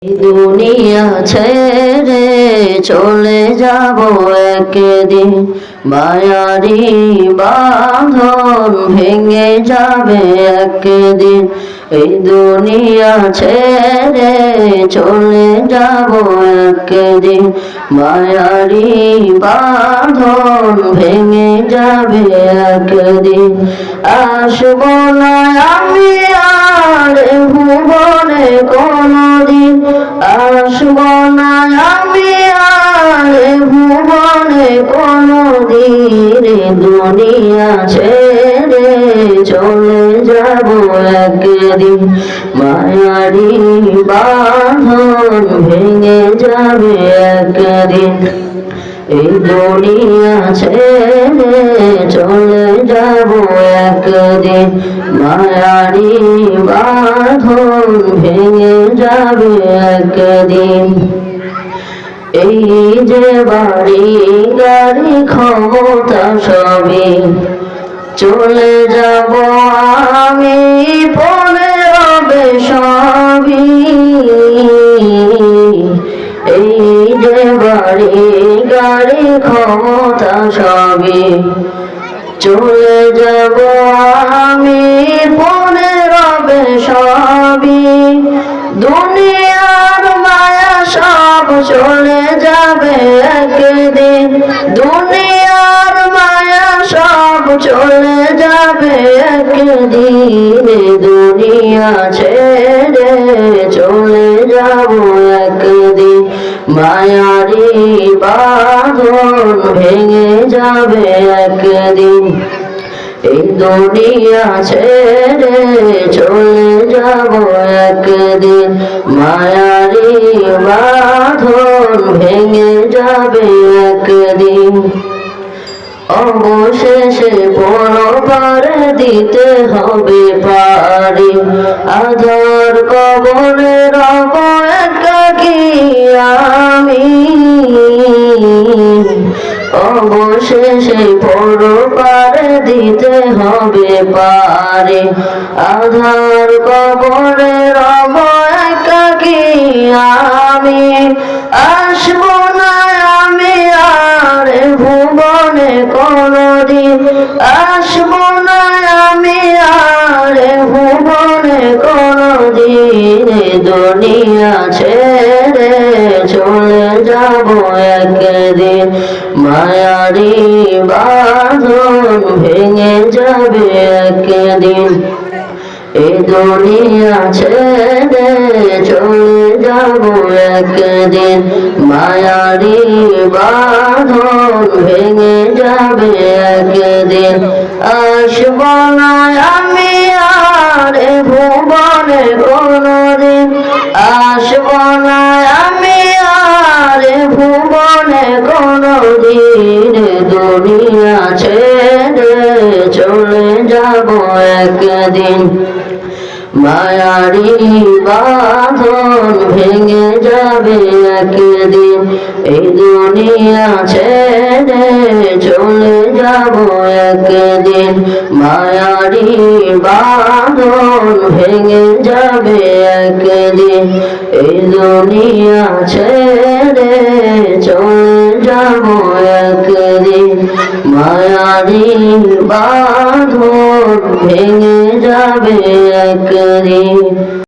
দুনিয়া ছেড়ে চলে যাব একদিন, মায়ারি বাঁধন ভেঙে যাবে একদিন। এই দুনিয়া ছেড়ে চলে যাব একদিন, মায়ারি বাঁধন ভেঙে যাবে একদিন। আসব না আমি আর ভুবনে কোনদিন, আসব না আমি আর ভুবনে কোনদিন। দুনিয়া ছেড়ে চলে যাব একদিন, মায়ারি বাঁধন ভেঙে যাবে একদিন। এই দুনিয়া ছেড়ে চলে যাব একদিন, মায়ারি বাঁধন ভেঙে যাবে একদিন। এই যে বাড়ি গাড়ি ক্ষমতা সবই চলে যাব আমি, পরে রবে সবই। এই যে বাড়ি গাড়ি ক্ষমতা সবই চলে যাব আমি, পরে রবে সবই। দুনিয়ার মায়া সব চলে যাবে একদিন, দুনিয়ার মায়া সব চলে যাবে একদিন। দুনিয়া ছেড়ে চলে যাব একদিন, মায়ারি বাঁধন ভেঙে যাবে একদিন। এই দুনিয়া ছেড়ে চলে যাব একদিন, মায়ারি বাঁধন ভেঙে যাবে একদিন। অবশেষে পরপার দিতে হবে পারি, আধার কবরে রব একাকী আমি। অবশেষে পরপার দিতে হবে পারি, আধার কবরে রব একাকী আমি। আসব না আমি আর ভুবনে কোনদিন, আসব না আমি আর ভুবনে কোনদিন। দুনিয়া ছেড়ে চলে যাব একদিন, মায়ারি বাঁধন ভেঙে যাবে একদিন। এই দুনিয়া ছেড়ে চলে যাব একদিন, মায়ারি বাঁধন ভেঙে যাবে একদিন। আসব না আমি আর ভুবনে কোনদিন, আসব না আমি আর ভুবনে কোনদিন। দুনিয়া ছেড়ে চলে যাব একদিন, মায়ারি বাঁধন ভেঙে যাবে একদিন। এই দুনিয়া ছেড়ে চলে যাব একদিন, মায়ারি বাঁধন ভেঙে যাবে একদিন। এই দুনিয়া ছেড়ে চলে যাব একদিন, মায়ারি বাঁধন ভেঙে যাবে একদিন।